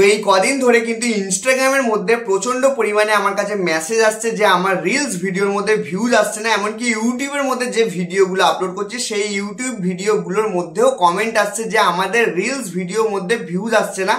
তো এই কদিন ধরে কিন্তু ইনস্টাগ্রামের মধ্যে প্রচন্ড পরিমাণে আমার কাছে মেসেজ আসছে যে আমার রিলস ভিডিওর মধ্যে ভিউজ আসছে না, এমনকি ইউটিউবের মধ্যে যে ভিডিওগুলো আপলোড করছি সেই ইউটিউব ভিডিওগুলোর মধ্যেও কমেন্ট আসছে যে আমাদের রিলস ভিডিওর মধ্যে ভিউজ আসছে না।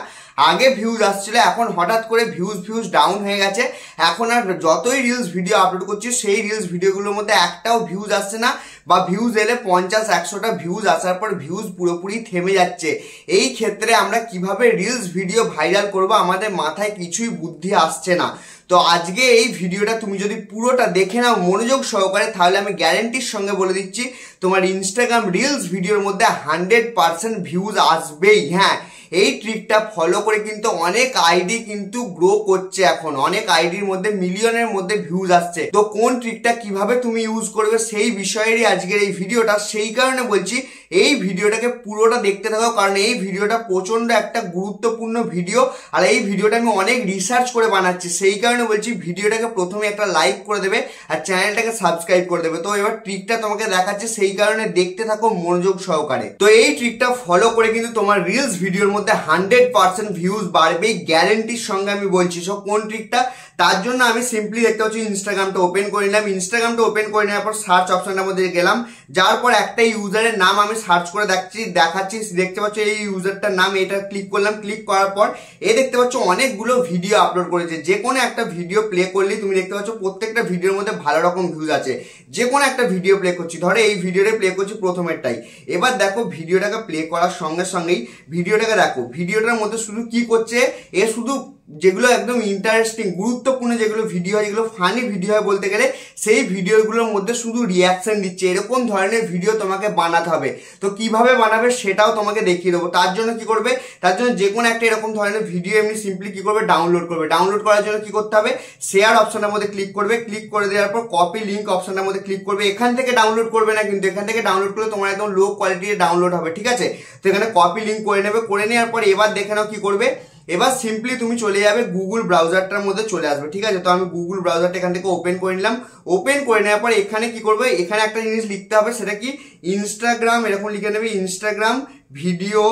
আগে ভিউজ আসছিল, এখন হঠাৎ করে ভিউজ ডাউন হয়ে গেছে। এখন আর যতই রিলস ভিডিও আপলোড করছি সেই রিলস ভিডিওগুলোর মধ্যে একটাও ভিউজ আসছে না, বা ভিউজ এলে 50-100টা ভিউজ আসার পর ভিউজ পুরোপুরি থেমে যাচ্ছে। এই ক্ষেত্রে আমরা কিভাবে রিলস ভিডিও ভাইরাল করব আমাদের মাথায় কিছুই বুদ্ধি আসছে না। তো আজকে এই ভিডিওটা তুমি যদি পুরোটা দেখে নাও মনোযোগ সহকারে, তাহলে আমি গ্যারেন্টির সঙ্গে বলে দিচ্ছি তোমার ইনস্টাগ্রাম রিলস ভিডিওর মধ্যে 100% ভিউজ আসবেই। হ্যাঁ, এই ট্রিকটা ফলো করে কিন্তু অনেক আইডি কিন্তু গ্রো করছে, এখন অনেক আইডির মধ্যে মিলিয়নের মধ্যে ভিউজ আসছে। তো কোন ট্রিকটা কিভাবে তুমি ইউজ করবে সেই বিষয়েরই আজকের এই ভিডিওটা। সেই কারণে বলছি এই ভিডিওটাকে পুরোটা দেখতে থাকো, কারণ এই ভিডিওটা প্রচন্ড একটা গুরুত্বপূর্ণ ভিডিও, আর এই ভিডিওটা আমি অনেক রিসার্চ করে বানাচ্ছি। সেই কারণে বলছি ভিডিওটাকে প্রথমে একটা লাইক করে দেবে আর চ্যানেলটাকে সাবস্ক্রাইব করে দেবে। তো এবার ট্রিকটা তোমাকে দেখাচ্ছি, সেই কারণে দেখতে থাকো মনোযোগ সহকারে। তো এই ট্রিকটা ফলো করে কিন্তু তোমার রিলস ভিডিওর মধ্যে 100% ভিউজ বাড়বে গ্যারেন্টির সঙ্গে আমি বলছি। সো কোন ট্রিকটা, তার জন্য আমি সিম্পলি দেখতে পাচ্ছি ইনস্টাগ্রামটা ওপেন করে নিলাম। ইনস্টাগ্রামটা ওপেন করে নেওয়ার পর সার্চ অপশনটার মধ্যে গেলাম, যার পর একটা ইউজারের নাম আমি সার্চ করে দেখাচ্ছি। দেখতে পাচ্ছ এই ইউজারটার নাম, এটা ক্লিক করলাম। ক্লিক করার পর দেখতে পাচ্ছ অনেকগুলো ভিডিও আপলোড করেছে। যে কোনো একটা ভিডিও প্লে করলেই তুমি দেখতে পাচ্ছ প্রত্যেকটা ভিডিওর মধ্যে ভালো রকম ভিউজ আছে। যে কোনো একটা ভিডিও প্লে করছি, ধরো এই ভিডিওটা প্লে করছি প্রথমেরটাই। এবার দেখো ভিডিওটাকে প্লে করার সঙ্গে সঙ্গেই ভিডিওটাকে দেখো, ভিডিওটার মধ্যে শুধু কি করছে, এ শুধু যেগুলো একদম ইন্টারেস্টিং গুরুত্বপূর্ণ যেগুলো ভিডিও হয়, যেগুলো ফানি ভিডিও হয় বলতে গেলে, সেই ভিডিওগুলোর মধ্যে শুধু রিয়াকশন দিচ্ছে। এরকম ধরনের ভিডিও তোমাকে বানাতে হবে। তো কিভাবে বানাবে সেটাও তোমাকে দেখিয়ে দেবো। তার জন্য কি করবে, তার জন্য যে কোনো একটা এরকম ধরনের ভিডিও এমনি সিম্পলি কি করবে, ডাউনলোড করবে। ডাউনলোড করার জন্য কি করতে হবে, শেয়ার অপশনটার মধ্যে ক্লিক করবে। ক্লিক করে দেওয়ার পর কপি লিঙ্ক অপশনটার মধ্যে ক্লিক করবে। এখান থেকে ডাউনলোড করবে না, কিন্তু এখান থেকে ডাউনলোড করলে তোমার একদম লো কোয়ালিটির ডাউনলোড হবে, ঠিক আছে। তো এখানে কপি লিঙ্ক করে নেবে। করে নেওয়ার পর এবার দেখে নাও কি করবে, এবার সিম্পলি তুমি চলে যাবে গুগল ব্রাউজারটার মধ্যে চলে আসবে, ঠিক আছে। তো আমি গুগল ব্রাউজারটা এখান থেকে ওপেন করে নিলাম। ওপেন করে নেওয়ার পর এখানে কি করবে, এখানে একটা জিনিস লিখতে হবে, সেটা কি ইনস্টাগ্রাম, এরকম লিখে নেবে ইনস্টাগ্রাম ভিডিও,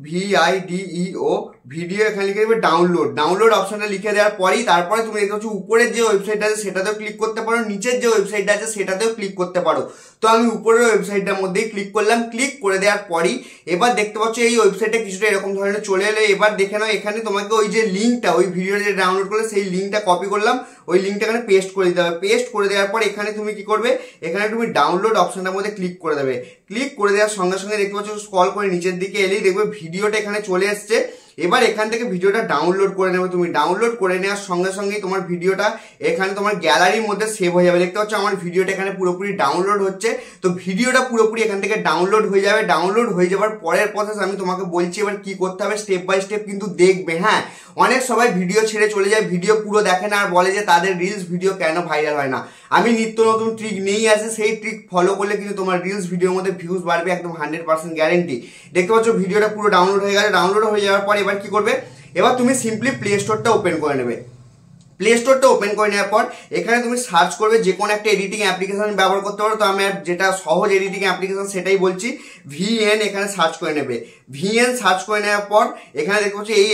VIDEO ভিডিও, এখানে লিখে দেবে ডাউনলোড। ডাউনলোড অপশনটা লিখে দেওয়ার পরেই তারপরে তুমি দেখতে পাচ্ছ উপরের যে ওয়েবসাইট আছে সেটাতেও ক্লিক করতে পারো, নিচের যে ওয়েবসাইট আছে সেটাতেও ক্লিক করতে পারো। তো আমি উপরের ওয়েবসাইটটার মধ্যেই ক্লিক করলাম। ক্লিক করে দেওয়ার পরই এবার দেখতে পাচ্ছ এই ওয়েবসাইটটা কিছুটা এরকম ধরনের চলে এলো। এবার দেখে নাও এখানে তোমাকে ওই যে লিঙ্কটা, ওই ভিডিওটা যে ডাউনলোড করলে সেই লিঙ্কটা কপি করলাম, ওই লিঙ্কটা এখানে পেস্ট করে দিতে হবে। পেস্ট করে দেওয়ার পর এখানে তুমি কি করবে, এখানে তুমি ডাউনলোড অপশনটার মধ্যে ক্লিক করে দেবে। ক্লিক করে দেওয়ার সঙ্গে সঙ্গে দেখতে পাচ্ছ স্ক্রল করে নিচের দিকে এলেই দেখবে ভিডিওটা এখানে চলে এসছে। এবার এখান থেকে ভিডিওটা ডাউনলোড করে নেবে তুমি। ডাউনলোড করে নেওয়ার সঙ্গে সঙ্গেই তোমার ভিডিওটা এখানে তোমার গ্যালারির মধ্যে সেভ হয়ে যাবে। দেখতে পাচ্ছ আমার ভিডিওটা এখানে পুরোপুরি ডাউনলোড হচ্ছে। তো ভিডিওটা পুরোপুরি এখান থেকে ডাউনলোড হয়ে যাবে। ডাউনলোড হয়ে যাওয়ার পরের প্রসেস আমি তোমাকে বলছি এবার কি করতে হবে, স্টেপ বাই স্টেপ কিন্তু দেখবে। হ্যাঁ, অনেক সবাই ভিডিও ছেড়ে চলে যায়, ভিডিও পুরো দেখে না আর বলে যে তাদের রিলস ভিডিও কেন ভাইরাল হয় না। আমি নিত্য নতুন ট্রিক নিয়েই আসি, সেই ট্রিক ফলো করলে কিন্তু তোমার রিলস ভিডিওর মধ্যে ভিউজ বাড়বে, একদম 100% গ্যারেন্টি। দেখতে পাচ্ছ ভিডিওটা পুরো ডাউনলোড হয়ে গেছে। ডাউনলোড হয়ে যাওয়ার পর এবার কি করবে, এবার তুমি সিম্পলি প্লে স্টোরটা ওপেন করে নেবে। প্লে স্টোরটা ওপেন করে নেওয়ার পর এখানে তুমি সার্চ করবে যে কোনো একটা এডিটিং অ্যাপ্লিকেশন ব্যবহার করতে পারো। তো আমি যেটা সহজ এডিটিং অ্যাপ্লিকেশন সেটাই বলছি, VN এখানে সার্চ করে নেবে। VN সার্চ করে নেওয়ার পর এখানে দেখতে পাচ্ছি এই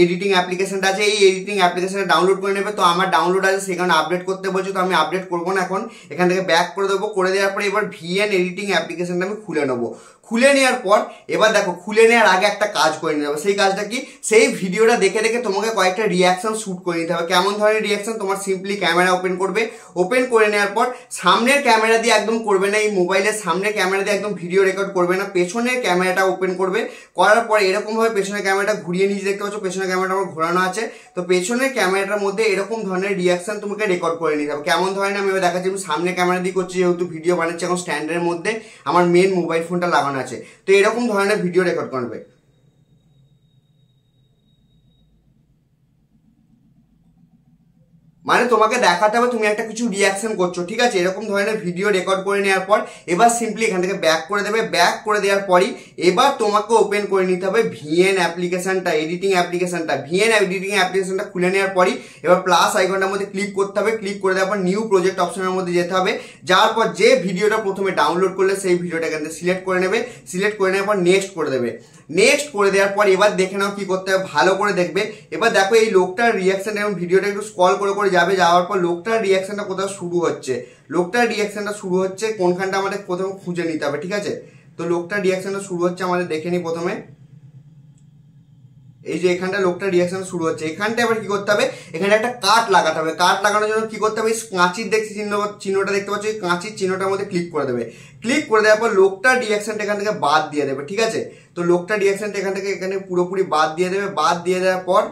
এডিটিং অ্যাপ্লিকেশনটা আছে, এই এডিটিং অ্যাপ্লিকেশনটা ডাউনলোড করে নেবে। তো আমার ডাউনলোড আছে সেখানে আপডেট করতে বলছি, তো আমি আপডেট করবো না এখন, এখান থেকে ব্যাক করে দেবো। করে দেওয়ার পরে এবার VN এডিটিং অ্যাপ্লিকেশনটা আমি খুলে নেবো। খুলে নেওয়ার পর এবার দেখো, খুলে নেওয়ার আগে একটা কাজ করে নিতে হবে। সেই কাজটা কি, সেই ভিডিওটা দেখে দেখে তোমাকে কয়েকটা রিয়াকশন শুট করে নিতে হবে। কেমন ধরনের রিয়াকশন, তোমার সিম্পলি ক্যামেরা ওপেন করবে। ওপেন করে নেওয়ার পর সামনের ক্যামেরা দিয়ে একদম করবে না, এই মোবাইলের সামনের ক্যামেরা দিয়ে একদম ভিডিও রেকর্ড করবে না, পেছনের ক্যামেরাটা ওপেন করবে। করার পর এরকম ভাবে পেছনের ক্যামেরাটা ঘুরিয়ে নিয়ে দেখতে পাচ্ছ পেছনের ক্যামেরাটা আমার ঘোরানো আছে। তো পেছনের ক্যামেরাটার মধ্যে এরকম ধরনের রিয়াকশন তোমাকে রেকর্ড করে নিতে হবে। কেমন ধরনের আমি এবার দেখাচ্ছি, আমি সামনের ক্যামেরা দিয়ে করছি, যেহেতু ভিডিও বানাচ্ছি এখন স্ট্যান্ডের মধ্যে আমার মেন মোবাইল ফোনটা লাগানো আছে। তো এরকম ধরনের ভিডিও রেকর্ড করবে। মানে তোমাকে দেখাতে হবে তুমি একটা কিছু রিয়াকশন করছো, ঠিক আছে। এরকম ধরনের ভিডিও রেকর্ড করে নেওয়ার পর এবার সিম্পলি এখান থেকে ব্যাক করে দেবে। ব্যাক করে দেওয়ার পরই এবার তোমাকে ওপেন করে নিতে হবে VN অ্যাপ্লিকেশনটা, এডিটিং অ্যাপ্লিকেশনটা। VN এডিটিং অ্যাপ্লিকেশনটা খুলে নেওয়ার পরই এবার প্লাস আইকনটার মধ্যে ক্লিক করতে হবে। ক্লিক করে দেওয়ার পর নিউ প্রজেক্ট অপশনের মধ্যে যেতে হবে। যাওয়ার পর যে ভিডিওটা প্রথমে ডাউনলোড করলে সেই ভিডিওটা এখান থেকে সিলেক্ট করে নেবে। সিলেক্ট করে নেওয়ার পর নেক্সট করে দেবে। নেক্সট করে দেওয়ার পর এবার দেখে নাও কি করতে হবে, ভালো করে দেখবে। এবার দেখো এই লোকটার রিয়াকশন এবং ভিডিওটা একটু স্ক্রল করে করে যাবে, যাওয়ার পর লোকটার রিয়াকশনটা কোথাও শুরু হচ্ছে, লোকটার রিয়াকশনটা শুরু হচ্ছে কোনখানটা আমাদের প্রথমে খুঁজে নিতে হবে, ঠিক আছে। তো লোকটার রিয়াকশনটা শুরু হচ্ছে আমাদের দেখে নিই প্রথমে। এই যে এখানটা লোকটার রিয়াকশন শুরু হচ্ছে, এখানটা আবার কি করতে হবে, এখানে একটা কাট লাগাতে হবে। কাট লাগানোর জন্য কি করতে হবে, কাঁচির দেখছি চিহ্নটা দেখতে পাচ্ছ, এই কাঁচির চিহ্নটার মধ্যে ক্লিক করে দেবে। ক্লিক করে দেওয়ার পর লোকটার রিয়াকশনটা এখান থেকে বাদ দিয়ে দেবে, ঠিক আছে। তো লোকটার রিয়াকশনটা এখান থেকে এখানে পুরোপুরি বাদ দিয়ে দেবে। বাদ দিয়ে দেওয়ার পর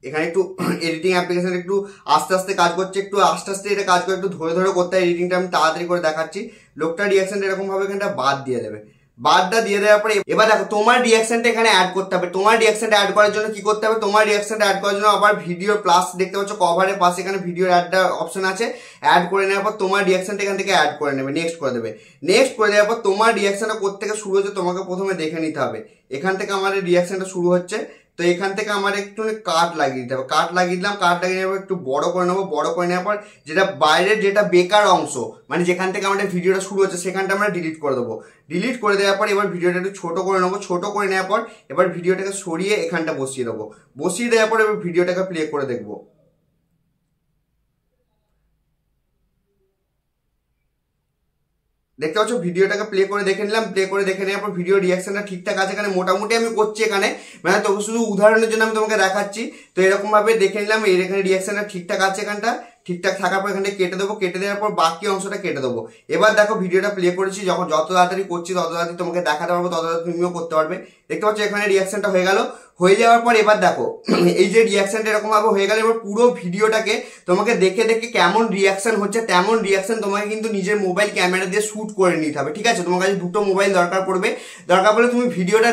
এখানে একটু এডিটিং অ্যাপ্লিকেশন একটু আস্তে আস্তে কাজ করছে, একটু আস্তে আস্তে এটা কাজ করে, একটু ধরে ধরে করতে হয় এডিটিংটা, আমি তাড়াতাড়ি করে দেখাচ্ছি। লোকটার রিয়াকশনটা এরকম ভাবে এখানটা বাদ দিয়ে দেবে। বাদটা দিয়ে দেওয়ার পরে এবার দেখো তোমার রিয়াকশনটা এখানে অ্যাড করতে হবে। তোমার রিয়াকশনটা অ্যাড করার জন্য কি করতে হবে, তোমার রিয়াকশনটা অ্যাড করার জন্য আবার ভিডিও প্লাস দেখতে পাচ্ছ কভারের পাশে এখানে ভিডিওর অ্যাডটা অপশন আছে, অ্যাড করে নেওয়ার পর তোমার রিয়াকশনটা এখান থেকে অ্যাড করে নেবে, নেক্সট করে দেবে। নেক্সট করে দেওয়ার পর তোমার রিয়াকশনটা কোত্থেকে শুরু হচ্ছে তোমাকে প্রথমে দেখে নিতে হবে। এখান থেকে আমাদের রিয়াকশনটা শুরু হচ্ছে, তো এখান থেকে আমার একটু কাট লাগিয়ে দিতে হবে। কাট লাগিয়ে দিলাম, কাট লাগিয়ে নেবো, একটু বড় করে নেবো। বড় করে নেওয়ার পর যেটা বাইরের যেটা বেকার অংশ, মানে যেখান থেকে আমাদের ভিডিওটা শুরু হচ্ছে সেখানটা আমরা ডিলিট করে দেবো। ডিলিট করে দেওয়ার পর এবার ভিডিওটা একটু ছোট করে নেবো। ছোট করে নেওয়ার পর এবার ভিডিওটাকে সরিয়ে এখানটা বসিয়ে দেবো। বসিয়ে দেওয়ার পর এবার ভিডিওটাকে প্লে করে দেখবো। দেখতে পাচ্ছ ভিডিওটাকে প্লে করে দেখে নিলাম। প্লে করে দেখে নেওয়ার পর ভিডিও রিয়াকশনটা ঠিকঠাক আছে, এখানে মোটামুটি আমি করছি এখানে, মানে তোকে শুধু উদাহরণের জন্য আমি তোমাকে দেখাচ্ছি। তো এরকম ভাবে দেখে নিলাম, এর এখানে রিয়াকশনটা ঠিকঠাক আছে, এখানটা ঠিকঠাক থাকার পর এখানটা কেটে দেবো। কেটে দেওয়ার পর বাকি অংশটা কেটে দেবো। এবার দেখো ভিডিওটা প্লে করেছি, যখন যত তাড়াতাড়ি করছি তত তাড়াতাড়ি তোমাকে দেখাতে পারবো, তত তাড়াতাড়ি তুমিও করতে পারবে। দেখতে পাচ্ছ এখানে রিয়াকশনটা হয়ে গেল। হয়ে যাওয়ার পর এবার দেখো এই যে রিয়াকশনটা এরকম ভাবে হয়ে গেল, এবার পুরো ভিডিওটাকে তোমাকে দেখে দেখে কেমন রিয়াকশন হচ্ছে তেমন রিয়াকশন তোমাকে কিন্তু নিজের মোবাইল ক্যামেরা দিয়ে শুট করে নিতে হবে, ঠিক আছে। তোমার কাছে দুটো মোবাইল দরকার পড়বে। দরকার পড়লে তুমি ভিডিওটা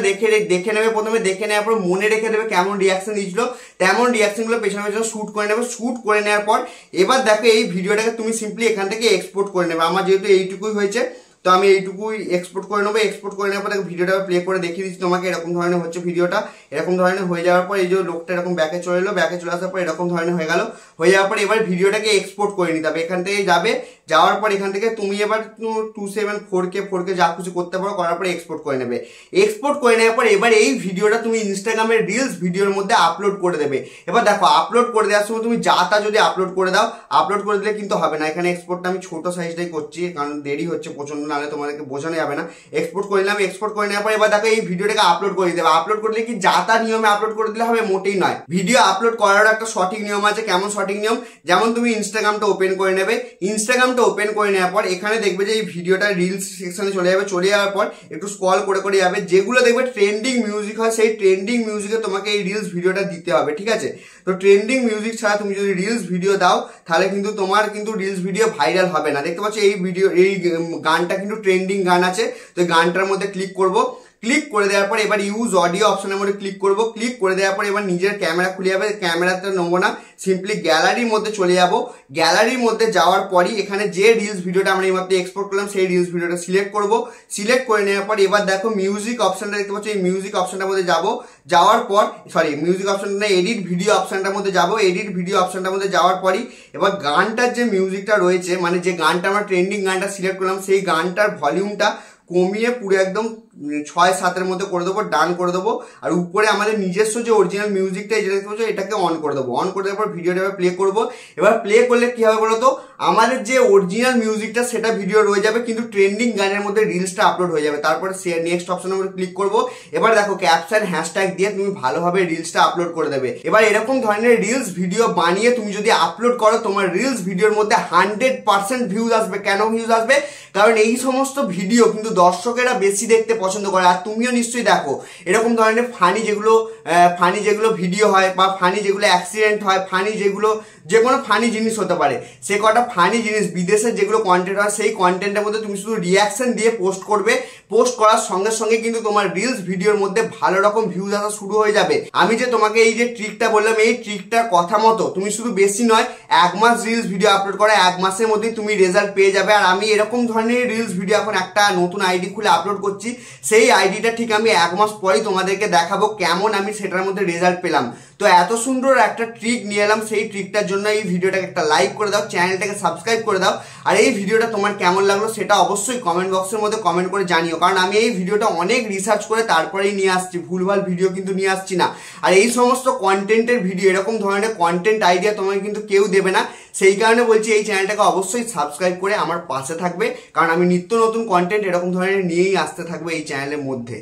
দেখে নেবে, প্রথমে দেখে নেওয়ার পর মনে রেখে দেবে কেমন রিয়াকশন দিয়েছিল, তেমন রিয়াকশনগুলো পেছনে পেছনে শুট করে নেবে। শুট করে নেওয়ার পর এবার দেখো এই ভিডিওটাকে তুমি সিম্পলি এখান থেকে এক্সপোর্ট করে নেবে। আমার যেহেতু এইটুকুই হয়েছে তো আমি এইটুকুই এক্সপোর্ট করে নেবো। এক্সপোর্ট করে নেওয়ার পর দেখো ভিডিওটা প্লে করে দেখিয়ে দিচ্ছি তোমাকে, এরকম ধরনের হচ্ছে ভিডিওটা। এরকম ধরনের হয়ে যাওয়ার পর এই যে লোকটা এরকম ব্যাকে চলে এলো, ব্যাকে চলে আসার পর এরকম ধরনের হয়ে গেল। হয়ে যাওয়ার পর এবার ভিডিওটাকে এক্সপোর্ট করে নিতে হবে। এখান থেকে যাবে, যাওয়ার পর এখান থেকে তুমি এবার 274K যা কিছু করতে পারো, করার পরে এক্সপোর্ট করে নেবে। এক্সপোর্ট করে নেওয়ার পর এবার এই ভিডিওটা তুমি ইনস্টাগ্রামের রিলস ভিডিওর মধ্যে আপলোড করে দেবে। এবার দেখো আপলোড করে দেওয়ার সময় তুমি যা তা যদি আপলোড করে দাও, আপলোড করে দিলে কিন্তু হবে না। এখানে এক্সপোর্টটা আমি ছোট সাইজটাই করছি, কারণ দেরি হচ্ছে প্রচন্ড, নাহলে তোমাদেরকে বোঝানো যাবে না। এক্সপোর্ট করে নিলাম। এক্সপোর্ট করে নেওয়ার পর এবার দেখো এই ভিডিওটাকে আপলোড করে দিতে হবে। আপলোড করলে কি যা তা নিয়মে আপলোড করে দিলে হবে, মোটেই নয়। ভিডিও আপলোড করার একটা সঠিক নিয়ম আছে। কেমন সঠিক নিয়ম, যেমন তুমি ইনস্টাগ্রামটা ওপেন করে নেবে। ইনস্টাগ্রামটা ওপেন করে নেওয়ার পর এখানে দেখবে যে এই ভিডিওটা রিলস সেকশনে চলে যাবে। চলে যাওয়ার পর একটু স্ক্রল করে করে যাবে, যেগুলো দেখবে ট্রেন্ডিং মিউজিক হয় সেই ট্রেন্ডিং মিউজিকে তোমাকে এই রিলস ভিডিওটা দিতে হবে, ঠিক আছে। তো ট্রেন্ডিং মিউজিক ছাড়া তুমি যদি রিলস ভিডিও দাও তাহলে কিন্তু তোমার কিন্তু রিলস ভিডিও ভাইরাল হবে না। দেখতে পাচ্ছ এই ভিডিও এই গানটা কিন্তু ট্রেন্ডিং গান আছে, তো গানটার মধ্যে ক্লিক করব। ক্লিক করে দেওয়ার পর এবার ইউজ অডিও অপশনের মধ্যে ক্লিক করব। ক্লিক করে দেওয়ার পর এবার নিজের ক্যামেরা খুলে যাবে। ক্যামেরাতে নেবো না, সিম্পলি গ্যালারির মধ্যে চলে যাব। গ্যালারির মধ্যে যাওয়ার পরই এখানে যে রিলস ভিডিওটা আমরা এইমাত্র এক্সপোর্ট করলাম সেই রিলস ভিডিওটা সিলেক্ট করব। সিলেক্ট করে নেওয়ার পর এবার দেখো মিউজিক অপশনটা দেখতে পাচ্ছ, এই মিউজিক অপশনটার মধ্যে যাব। যাওয়ার পর মিউজিক অপশনটা না, এডিট ভিডিও অপশনটার মধ্যে যাব। এডিট ভিডিও অপশনটার মধ্যে যাওয়ার পরই এবার গানটার যে মিউজিকটা রয়েছে, মানে যে গানটা আমরা ট্রেন্ডিং গানটা সিলেক্ট করলাম সেই গানটার ভলিউমটা কমিয়ে পুরো একদম 6-7-এর মধ্যে করে দেবো, ডান করে দেবো। আর উপরে আমাদের নিজস্ব যে অরিজিনাল মিউজিকটা যেটা দেখতে পাচ্ছ এটাকে অন করে দেবো। অন করে দেওয়ার পর ভিডিওটা প্লে করবো। এবার প্লে করলে কি হবে বলতো, আমাদের যে অরিজিনাল মিউজিকটা সেটা ভিডিও রয়ে যাবে, কিন্তু ট্রেন্ডিং গানের মধ্যে রিলসটা আপলোড হয়ে যাবে। তারপরে নেক্সট অপশনের মধ্যে ক্লিক করবো। এবার দেখো ক্যাপশন হ্যাশট্যাগ দিয়ে তুমি ভালোভাবে রিলসটা আপলোড করে দেবে। এবার এরকম ধরনের রিলস ভিডিও বানিয়ে তুমি যদি আপলোড করো, তোমার রিলস ভিডিওর মধ্যে 100% ভিউজ আসবে। কেন ভিউজ আসবে, কারণ এই সমস্ত ভিডিও কিন্তু দর্শকেরা বেশি দেখতে পছন্দ করে। আর তুমিও নিশ্চয়ই দেখো এরকম ধরনের ফানি যেগুলো ভিডিও হয়, বা ফানি যেগুলো অ্যাক্সিডেন্ট হয়, ফানি যেগুলো যে কোনো ফানি জিনিস হতে পারে, সে কটা ফানি জিনিস বিদেশের যেগুলো কন্টেন্ট হয় সেই কন্টেন্টের মধ্যে তুমি শুধু রিয়াকশন দিয়ে পোস্ট করবে। পোস্ট করার সঙ্গে সঙ্গে কিন্তু তোমার রিলস ভিডিওর মধ্যে ভালো রকম ভিউজ আসা শুরু হয়ে যাবে। আমি যে তোমাকে এই যে ট্রিকটা বললাম, এই ট্রিকটার কথা মতো তুমি শুধু বেশি নয় 1 মাস রিলস ভিডিও আপলোড করো, 1 মাসের মধ্যেই তুমি রেজাল্ট পেয়ে যাবে। আর আমি এরকম ধরনের রিলস ভিডিও এখন একটা নতুন আইডি খুলে আপলোড করছি, সেই আইডিটা ঠিক আমি 1 মাস পরেই তোমাদেরকে দেখাবো কেমন আমি সেটার মধ্যে রেজাল্ট পেলাম। তো এত সুন্দর একটা ট্রিক নিয়ে এলাম, সেই ট্রিকটার জন্য এই ভিডিওটাকে একটা লাইক করে দাও, চ্যানেলটাকে সাবস্ক্রাইব করে দাও। আর এই ভিডিওটা তোমার কেমন লাগলো সেটা অবশ্যই কমেন্ট বক্সের মধ্যে কমেন্ট করে জানিও, কারণ আমি এই ভিডিওটা অনেক রিসার্চ করে তারপরেই নিয়ে আসছি, ভুলভাল ভিডিও কিন্তু নিয়ে আসছি না। আর এই সমস্ত কন্টেন্টের ভিডিও, এরকম ধরনের কন্টেন্ট আইডিয়া তোমাকে কিন্তু কেউ দেবে না। সেই কারণে বলছি এই চ্যানেলটাকে অবশ্যই সাবস্ক্রাইব করে আমার পাশে থাকবে, কারণ আমি নিত্য নতুন কন্টেন্ট এরকম ধরনের নিয়েই আসতে থাকবে এই চ্যানেলের মধ্যে।